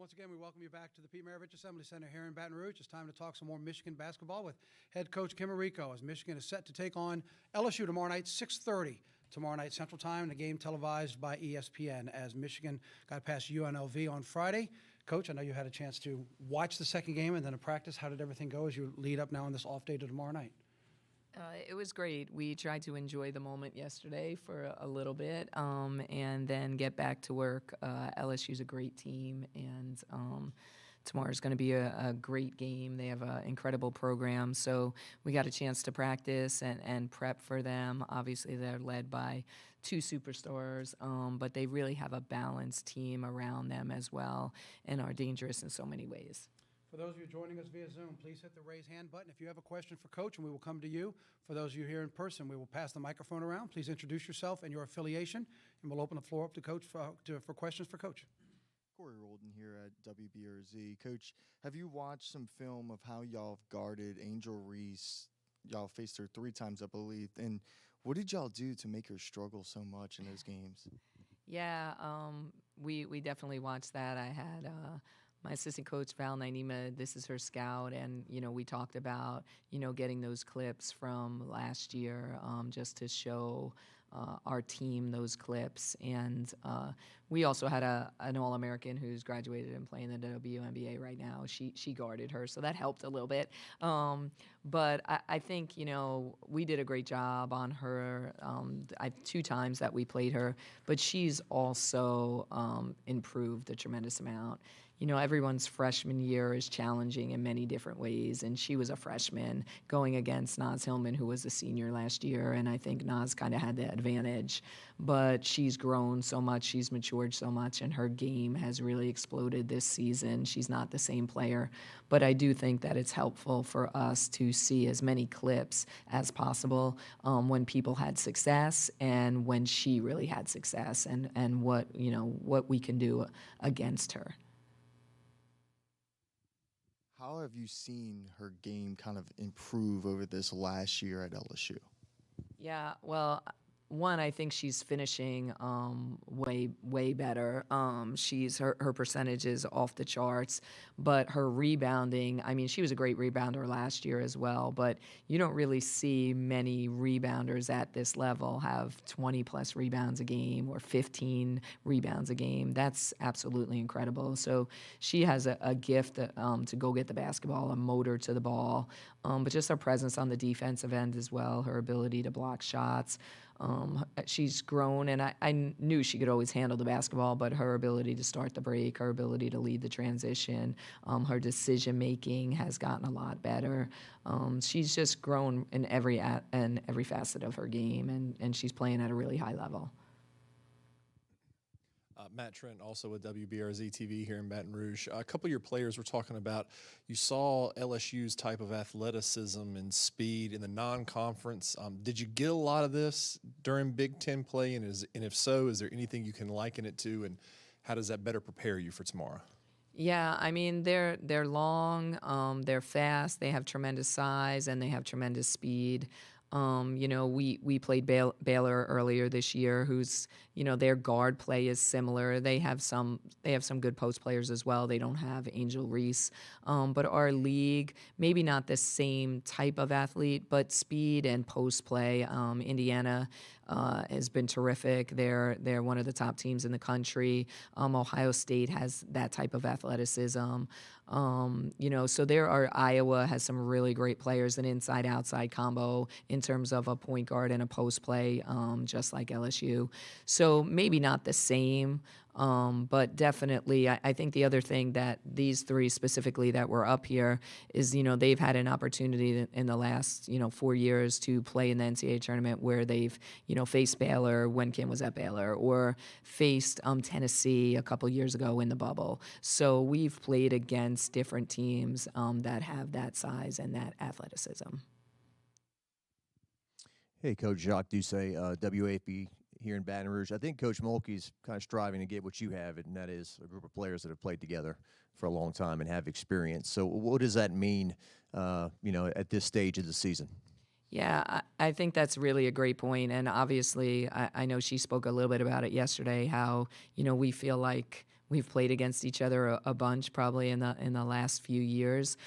Once again, we welcome you back to the Pete Maravich Assembly Center here in Baton Rouge. It's time to talk some more Michigan basketball with head coach Kim Arico, as Michigan is set to take on LSU tomorrow night, 6:30 tomorrow night Central Time, the game televised by ESPN, as Michigan got past UNLV on Friday. Coach, I know you had a chance to watch the second game and then a practice. How did everything go as you lead up now on this off day to tomorrow night? It was great. We tried to enjoy the moment yesterday for a little bit, and then get back to work. LSU's a great team, and tomorrow's going to be a great game. They have an incredible program, so we got a chance to practice and prep for them. Obviously, they're led by two superstars, but they really have a balanced team around them as well, and are dangerous in so many ways. For those of you joining us via Zoom, please hit the raise hand button if you have a question for Coach, and we will come to you. For those of you here in person, we will pass the microphone around. Please introduce yourself and your affiliation, and we'll open the floor up to Coach for questions for Coach. Corey Rolden here at WBRZ. Coach, have you watched some film of how y'all have guarded Angel Reese? Y'all faced her 3 times, I believe. And what did y'all do to make her struggle so much in those games? Yeah, we definitely watched that. I had my assistant coach, Val Nainima, this is her scout, and, we talked about, getting those clips from last year just to show our team those clips. And we also had an All-American who's graduated and playing the WNBA right now. She guarded her, so that helped a little bit. But I think, we did a great job on her 2 times that we played her, but she's also improved a tremendous amount. Everyone's freshman year is challenging in many different ways, and she was a freshman going against Naz Hillman, who was a senior last year, and I think Naz kind of had the advantage. But she's grown so much, she's matured so much, and her game has really exploded this season. She's not the same player, but I do think that it's helpful for us to see as many clips as possible when people had success and when she really had success, and what we can do against her. How have you seen her game kind of improve over this last year at LSU? Yeah, well, one, I think she's finishing way better. She's her percentage is off the charts, but her rebounding, I mean, she was a great rebounder last year as well, but you don't really see many rebounders at this level have 20-plus rebounds a game or 15 rebounds a game. That's absolutely incredible. So she has a gift to go get the basketball, a motor to the ball, but just her presence on the defensive end as well, her ability to block shots. She's grown, and I knew she could always handle the basketball, but her ability to start the break, her ability to lead the transition, her decision-making has gotten a lot better. She's just grown in every facet of her game, and she's playing at a really high level. Matt Trent, also with WBRZ TV here in Baton Rouge. A couple of your players were talking about you saw LSU's type of athleticism and speed in the non-conference. Did you get a lot of this during Big Ten play, and if so, is there anything you can liken it to, and how does that better prepare you for tomorrow? Yeah, I mean, they're long, they're fast, they have tremendous size, and they have tremendous speed. We played Baylor earlier this year, who's, their guard play is similar. They have some good post players as well. They don't have Angel Reese. But our league, maybe not the same type of athlete, but speed and post play. Indiana has been terrific. They're one of the top teams in the country. Ohio State has that type of athleticism. So Iowa has some really great players, an inside-outside combo in terms of a point guard and a post play, just like LSU. So maybe not the same, but definitely I think the other thing that these 3 specifically that were up here is, they've had an opportunity in the last, 4 years to play in the NCAA tournament where they've, faced Baylor when Kim was at Baylor, or faced Tennessee a couple years ago in the bubble. So we've played against different teams that have that size and that athleticism. Hey, Coach Jacques Doucet, WAFB here in Baton Rouge. I think Coach Mulkey's kind of striving to get what you have, and that is a group of players that have played together for a long time and have experience. So what does that mean, at this stage of the season? Yeah, I think that's really a great point. And obviously, I know she spoke a little bit about it yesterday, how, we feel like we've played against each other a bunch probably in the last few years.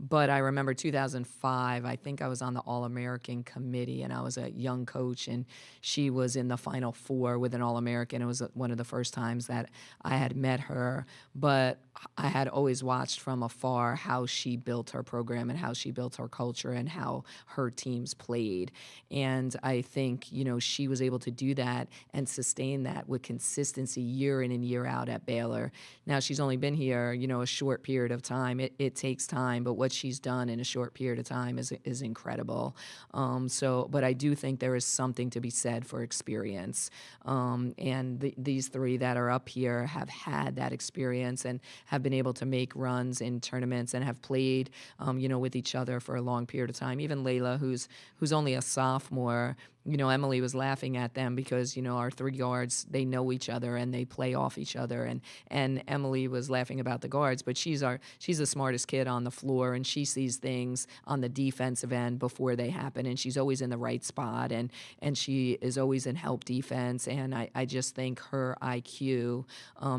But I remember 2005, I think I was on the All-American committee, and I was a young coach, and she was in the Final Four with an All-American. It was one of the first times that I had met her, but I had always watched from afar how she built her program and how she built her culture and how her teams played. And I think, she was able to do that and sustain that with consistency year in and year out at Baylor. Now, she's only been here, a short period of time. It takes time, but what she's done in a short period of time is incredible. But I do think there is something to be said for experience. And these three that are up here have had that experience and have been able to make runs in tournaments and have played, with each other for a long period of time. Even Layla, who's only a sophomore, Emily was laughing at them because, our three guards, they know each other and they play off each other. And Emily was laughing about the guards, but she's the smartest kid on the floor, and she sees things on the defensive end before they happen, and she's always in the right spot, and she is always in help defense. And I just think her IQ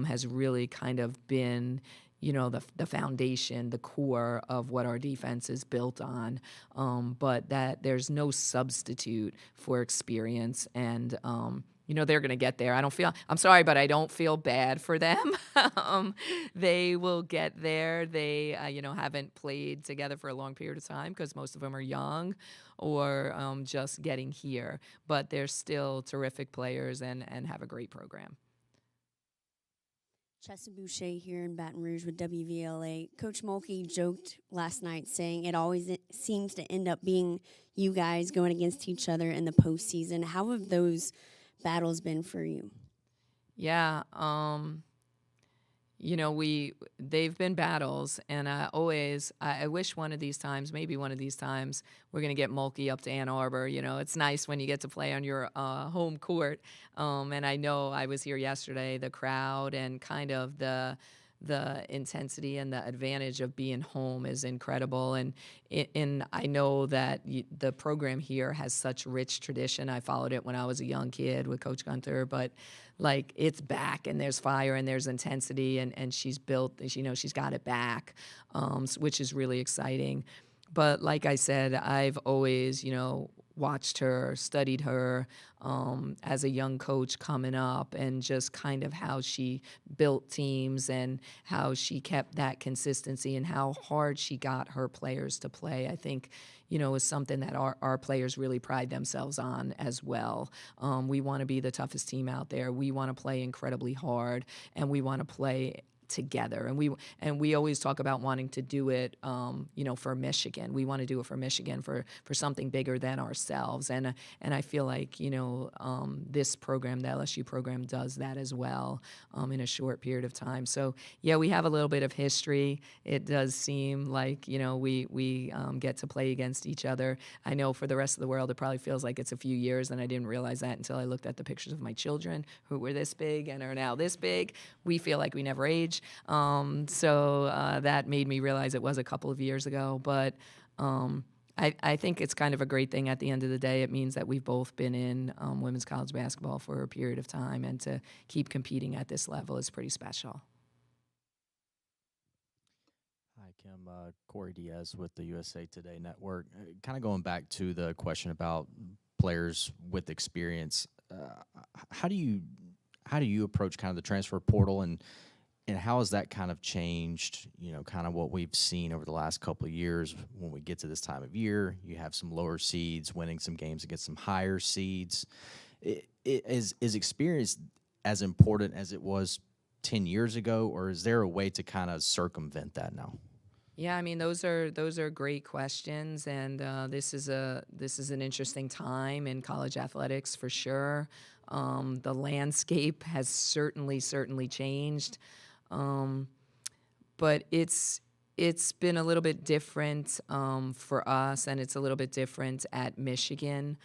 has really kind of been the foundation, the core of what our defense is built on. But that there's no substitute for experience. And, they're going to get there. I'm sorry, but I don't feel bad for them. They will get there. They, haven't played together for a long period of time because most of them are young or just getting here. But they're still terrific players and have a great program. Chessa Boucher here in Baton Rouge with WVLA. Coach Mulkey joked last night saying it always seems to end up being you guys going against each other in the postseason. How have those battles been for you? Yeah, they've been battles, and I wish one of these times, maybe one of these times, we're going to get Mulkey up to Ann Arbor. It's nice when you get to play on your home court. And I know I was here yesterday, the crowd and kind of the intensity and the advantage of being home is incredible. And I know that the program here has such rich tradition. I followed it when I was a young kid with Coach Gunther, but it's back, and there's fire and there's intensity, and she's built, she's got it back, which is really exciting. But like I said, I've always, watched her, studied her as a young coach coming up, and just kind of how she built teams and how she kept that consistency and how hard she got her players to play. I think, is something that our players really pride themselves on as well. We want to be the toughest team out there. We want to play incredibly hard, and we want to play together, and we always talk about wanting to do it for Michigan. We want to do it for Michigan, for something bigger than ourselves, and I feel like this program, the LSU program, does that as well in a short period of time. So yeah, we have a little bit of history. It does seem like we get to play against each other. I know for the rest of the world it probably feels like it's a few years, and I didn't realize that until I looked at the pictures of my children who were this big and are now this big. We feel like we never aged. So that made me realize it was a couple of years ago. But I think it's kind of a great thing at the end of the day. It means that we've both been in women's college basketball for a period of time, and to keep competing at this level is pretty special. Hi, Kim. Corey Diaz with the USA Today Network. Kind of going back to the question about players with experience, how do you approach kind of the transfer portal, and how has that kind of changed, kind of what we've seen over the last couple of years? When we get to this time of year, you have some lower seeds winning some games against some higher seeds. Is experience as important as it was 10 years ago, or is there a way to kind of circumvent that now? Yeah, I mean, those are great questions, and this is an interesting time in college athletics for sure. The landscape has certainly changed. But it's been a little bit different for us, and it's a little bit different at Michigan.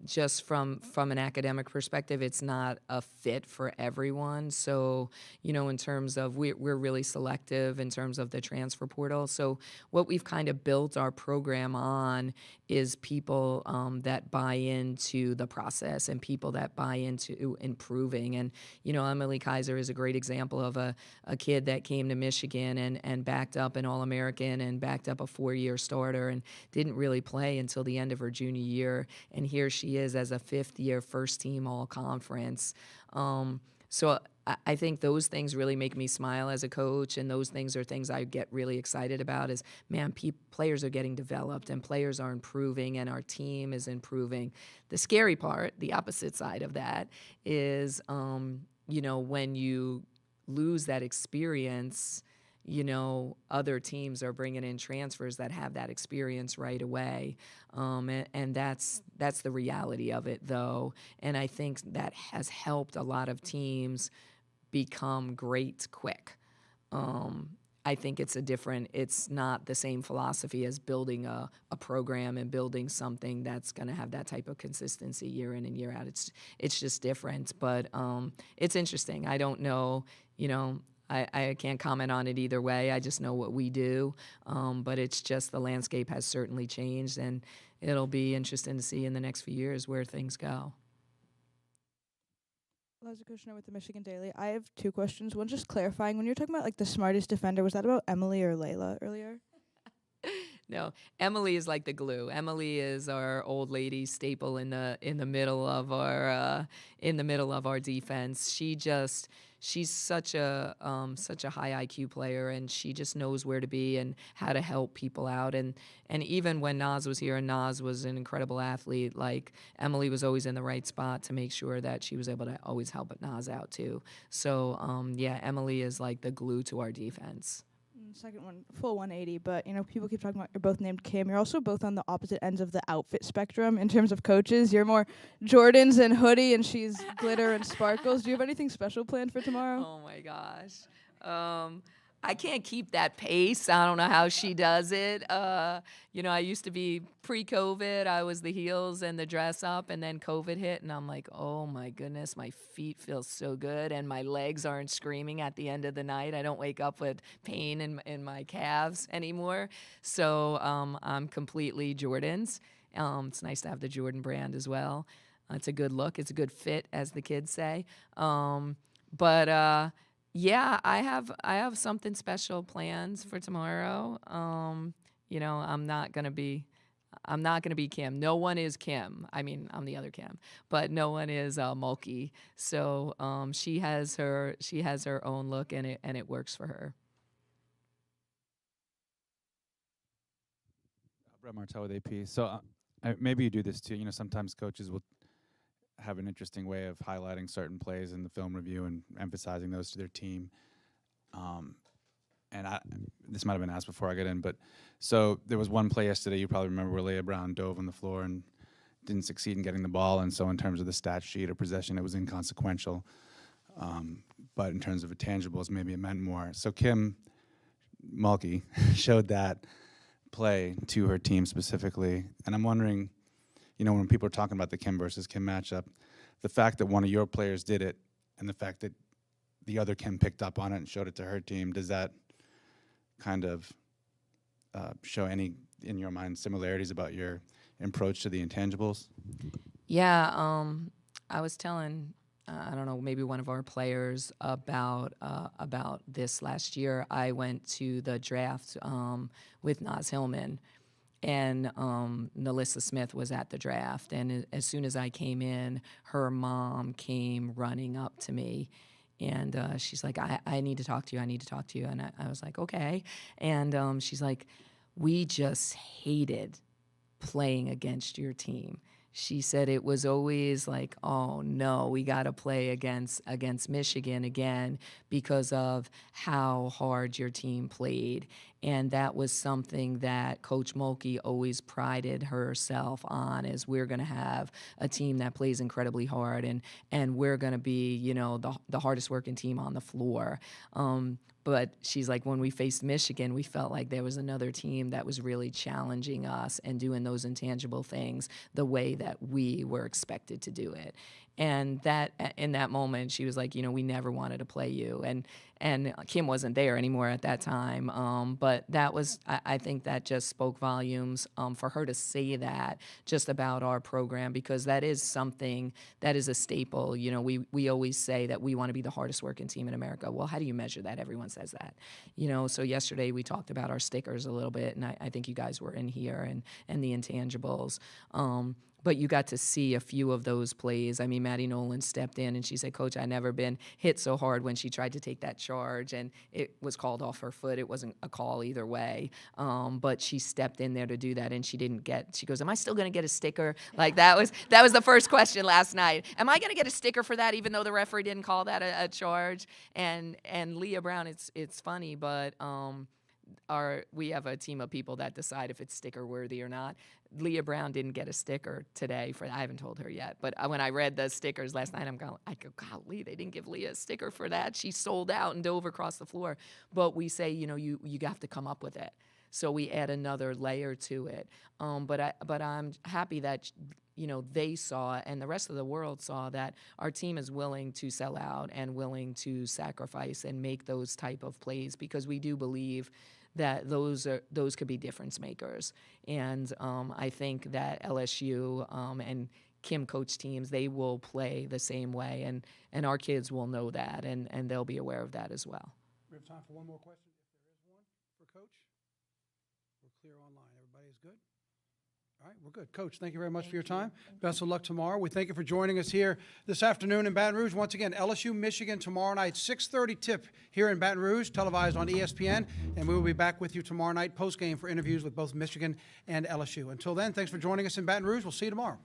just from an academic perspective, it's not a fit for everyone. So, in terms of we're really selective in terms of the transfer portal. So what we've kind of built our program on is people that buy into the process and people that buy into improving. And, Emily Kaiser is a great example of a kid that came to Michigan and backed up an All-American and backed up a 4-year starter and didn't really play until the end of her junior year. And here she is as a 5th-year first-team all-conference. So I think those things really make me smile as a coach, and those things are things I get really excited about is, man, players are getting developed and players are improving and our team is improving. The scary part, the opposite side of that, is, when you lose that experience, other teams are bringing in transfers that have that experience right away. And that's the reality of it, though. And I think that has helped a lot of teams become great quick. I think it's not the same philosophy as building a program and building something that's going to have that type of consistency year in and year out. It's just different. But it's interesting. I don't know, I can't comment on it either way. I just know what we do. But it's just the landscape has certainly changed, and it'll be interesting to see in the next few years where things go. Liza Kushner with the Michigan Daily. I have 2 questions. One, just clarifying, when you're talking about the smartest defender, was that about Emily or Layla earlier? No, Emily is like the glue. Emily is our old lady staple in the middle of our defense. She's such a high IQ player, and she just knows where to be and how to help people out. And even when Naz was here, and Naz was an incredible athlete, Emily was always in the right spot to make sure that she was able to always help Naz out too. So Emily is like the glue to our defense. Second one, full 180, but people keep talking about you're both named Kim. You're also both on the opposite ends of the outfit spectrum in terms of coaches. You're more Jordans and hoodie, and she's glitter and sparkles. Do you have anything special planned for tomorrow? Oh my gosh. I can't keep that pace. I don't know how she does it. I used to be pre-COVID. I was the heels and the dress up, and then COVID hit, and I'm like, oh my goodness, my feet feel so good, and my legs aren't screaming at the end of the night. I don't wake up with pain in my calves anymore. So I'm completely Jordans. It's nice to have the Jordan brand as well. It's a good look. It's a good fit, as the kids say. Yeah, I have something special planned for tomorrow. I'm not gonna be Kim. No one is Kim. I mean, I'm the other Kim, but no one is Mulkey. So she has her own look, and it works for her. Brett Martell with AP. So maybe you do this too. Sometimes coaches will have an interesting way of highlighting certain plays in the film review and emphasizing those to their team. This might have been asked before I got in, but so there was one play yesterday, you probably remember, where Leah Brown dove on the floor and didn't succeed in getting the ball, and so in terms of the stat sheet or possession, it was inconsequential. But in terms of intangibles, maybe it meant more. So Kim Mulkey showed that play to her team specifically, and I'm wondering, when people are talking about the Kim versus Kim matchup, the fact that one of your players did it and the fact that the other Kim picked up on it and showed it to her team, does that kind of show any, in your mind, similarities about your approach to the intangibles? Yeah, I was telling, I don't know, maybe one of our players about this last year. I went to the draft with Naz Hillman, and Nalissa Smith was at the draft. And as soon as I came in, her mom came running up to me. And she's like, I need to talk to you. I need to talk to you. And I was like, okay. And she's like, we just hated playing against your team. She said it was always like, oh no, we got to play against Michigan again because of how hard your team played. And that was something that Coach Mulkey always prided herself on, is we're going to have a team that plays incredibly hard, and we're going to be, you know, the hardest working team on the floor. But she's like, when we faced Michigan, we felt like there was another team that was really challenging us and doing those intangible things the way that we were expected to do it. And that, in that moment, she was like, you know, we never wanted to play you. And Kim wasn't there anymore at that time. But that was, I think that just spoke volumes for her to say that just about our program, because that is something that is a staple. You know, we always say that we want to be the hardest working team in America. Well, how do you measure that? Everyone says that. You know, so yesterday we talked about our stickers a little bit, and I think you guys were in here, and the intangibles. But you got to see a few of those plays. I mean, Maddie Nolan stepped in and she said, Coach, I've never been hit so hard when she tried to take that charge, and it was called off her foot. It wasn't a call either way. But she stepped in there to do that, and she goes, am I still going to get a sticker? Like, that was the first question last night. Am I going to get a sticker for that, even though the referee didn't call that a charge? And Leah Brown, it's funny, but we have a team of people that decide if it's sticker worthy or not. Leah Brown didn't get a sticker today I haven't told her yet, but when I read the stickers last night, I go, golly, they didn't give Leah a sticker for that. She sold out and dove across the floor. But we say, you know, you have to come up with it. So we add another layer to it. But I'm happy that, you know, they saw, and the rest of the world saw, that our team is willing to sell out and willing to sacrifice and make those type of plays, because we do believe that those could be difference makers. And I think that LSU and Kim coach teams, they will play the same way, and our kids will know that, and they'll be aware of that as well. We have time for one more question, if there is one, for Coach. We're clear online. Everybody is good? All right, we're good. Coach, thank you very much for your time. Best of luck tomorrow. We thank you for joining us here this afternoon in Baton Rouge. Once again, LSU, Michigan tomorrow night, 6:30 tip here in Baton Rouge, televised on ESPN. And we will be back with you tomorrow night post-game for interviews with both Michigan and LSU. Until then, thanks for joining us in Baton Rouge. We'll see you tomorrow.